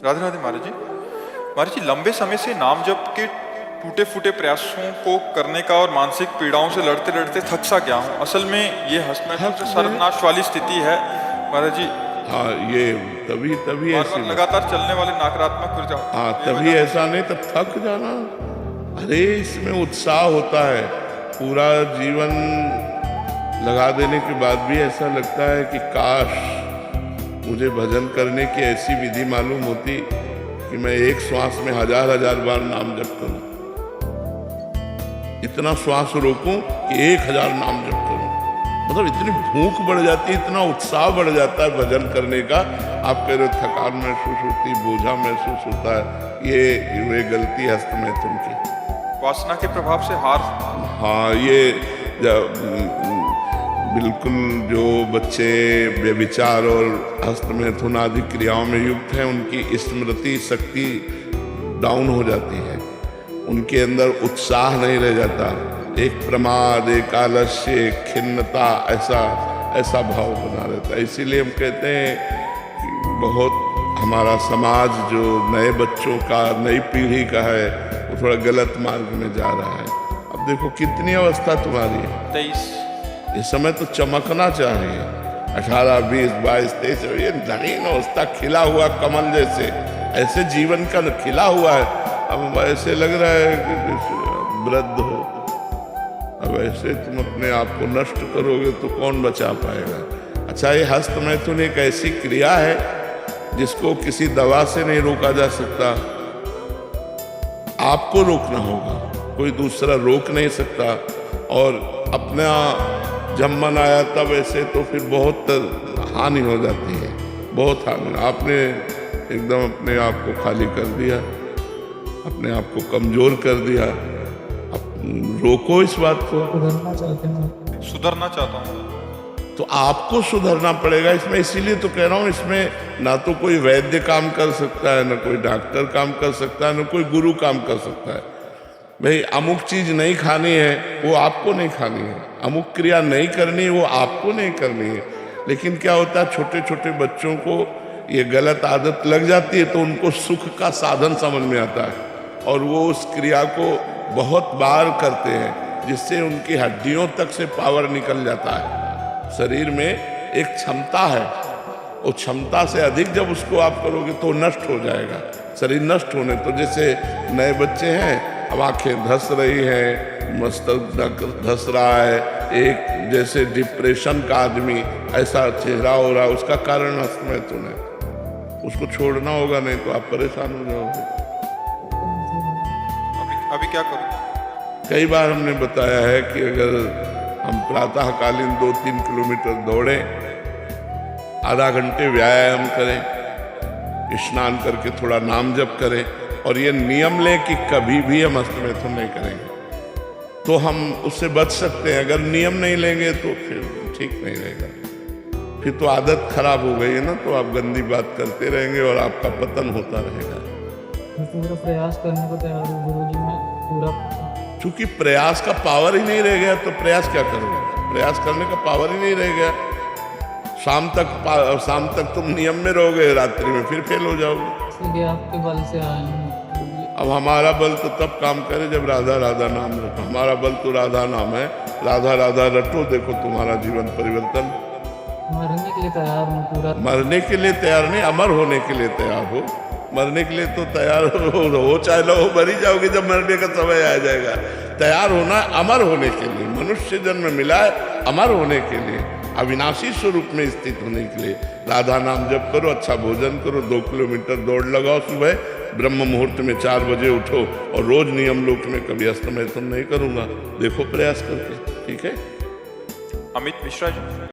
राधे राधे महाराज जी लंबे समय से नाम जप के टूटे फूटे प्रयासों को करने का और मानसिक पीड़ाओं से लड़ते लड़ते थक सा गया हूँ। असल में ये हस्तमैथुन सर्वनाश वाली स्थिति है महाराज जी। हाँ, ये तभी ऐसी लगातार चलने वाले नकारात्मक ऊर्जा। हाँ, तभी ऐसा नहीं तब थक जाना। अरे इसमें उत्साह होता है, पूरा जीवन लगा देने के बाद भी ऐसा लगता है कि काश मुझे भजन करने की ऐसी विधि मालूम होती कि मैं एक श्वास में हजार बार नाम जप करूं, इतना श्वास रोकूं कि 1000 नाम जप करूं। मतलब इतनी भूख बढ़ जाती है, इतना उत्साह बढ़ जाता है भजन करने का। आप कह रहे हो थकान महसूस होती, बोझा महसूस होता है, ये गलती है हस्तमैथुन की, वासना के प्रभाव से हार। हाँ, ये बिल्कुल जो बच्चे व्यभिचार और हस्तमैथुन आदि क्रियाओं में युक्त हैं, उनकी स्मृति शक्ति डाउन हो जाती है, उनके अंदर उत्साह नहीं रह जाता, एक प्रमाद, एक आलस्य, एक खिन्नता, ऐसा भाव बना रहता है। इसीलिए हम कहते हैं कि बहुत हमारा समाज जो नए बच्चों का, नई पीढ़ी का है, वो थोड़ा गलत मार्ग में जा रहा है। अब देखो कितनी अवस्था तुम्हारी है, 23। इस समय तो चमकना चाहिए, 18, 20, 22, 23, ये नवीन अवस्था, खिला हुआ कमल जैसे, ऐसे जीवन का खिला हुआ है। अब ऐसे लग रहा है कि वृद्ध हो, अब ऐसे तुम अपने आप को नष्ट करोगे तो कौन बचा पाएगा। अच्छा, ये हस्तमैथुन एक ऐसी क्रिया है जिसको किसी दवा से नहीं रोका जा सकता, आपको रोकना होगा, कोई दूसरा रोक नहीं सकता। और अपना जब मन आया तब ऐसे तो फिर बहुत हानि हो जाती है, बहुत हानि। आपने एकदम अपने आप को खाली कर दिया, अपने आप को कमजोर कर दिया। रोको इस बात को। सुधरना चाहता हूँ तो आपको सुधरना पड़ेगा इसमें। इसीलिए तो कह रहा हूँ, इसमें ना तो कोई वैद्य काम कर सकता है, ना कोई डॉक्टर काम कर सकता है, ना कोई गुरु काम कर सकता है। भाई अमुक चीज नहीं खानी है, वो आपको नहीं खानी है, अमुक क्रिया नहीं करनी है, वो आपको नहीं करनी है। लेकिन क्या होता है, छोटे छोटे बच्चों को ये गलत आदत लग जाती है तो उनको सुख का साधन समझ में आता है और वो उस क्रिया को बहुत बार करते हैं, जिससे उनकी हड्डियों तक से पावर निकल जाता है। शरीर में एक क्षमता है, वो क्षमता से अधिक जब उसको आप करोगे तो नष्ट हो जाएगा, शरीर नष्ट होने। तो जैसे नए बच्चे हैं, अब आंखें धस रही हैं, मस्तक धस रहा है, एक जैसे डिप्रेशन का आदमी ऐसा चेहरा हो रहा है, उसका कारण हस्तमैथुन है। उसको छोड़ना होगा, नहीं तो आप परेशान हो जाओगे। अभी क्या करूं? कई बार हमने बताया है कि अगर हम प्रातःकालीन 2-3 किलोमीटर दौड़ें, आधा घंटे व्यायाम करें, स्नान करके थोड़ा नाम जप करें और ये नियम लें कि कभी भी हम हस्तमैथुन नहीं करेंगे, तो हम उससे बच सकते हैं। अगर नियम नहीं लेंगे तो फिर ठीक नहीं रहेगा, फिर तो आदत खराब हो गई है ना, तो आप गंदी बात करते रहेंगे और आपका पतन होता रहेगा। पूरा प्रयास करने को तैयार हूँ गुरुजी, मैं पूरा। चूंकि प्रयास का पावर ही नहीं रह गया तो प्रयास क्या करोगे, प्रयास करने का पावर ही नहीं रह गया। शाम तक तुम नियम में रहोगे, रात्रि में फिर फेल हो जाओगे। इसलिए आपके बल से आए हैं। अब हमारा बल तो तब काम करे जब राधा राधा नाम रटो। हमारा बल तो राधा नाम है, राधा राधा रटो, देखो तुम्हारा जीवन परिवर्तन। मरने के लिए तैयार हूँ पूरा। मरने के लिए तैयार नहीं, अमर होने के लिए तैयार हो। मरने के लिए तो तैयार हो चाहे लो, मर ही जाओगे जब मरने का समय आ जाएगा। तैयार होना अमर होने के लिए, मनुष्य जन्म मिला है अमर होने के लिए, अविनाशी स्वरूप में स्थित होने के लिए। राधा नाम जप करो, अच्छा भोजन करो, 2 किलोमीटर दौड़ लगाओ सुबह, ब्रह्म मुहूर्त में 4 बजे उठो और रोज नियम लोक में कभी हस्तमैथुन नहीं करूंगा, देखो प्रयास करके। ठीक है। अमित मिश्रा जी।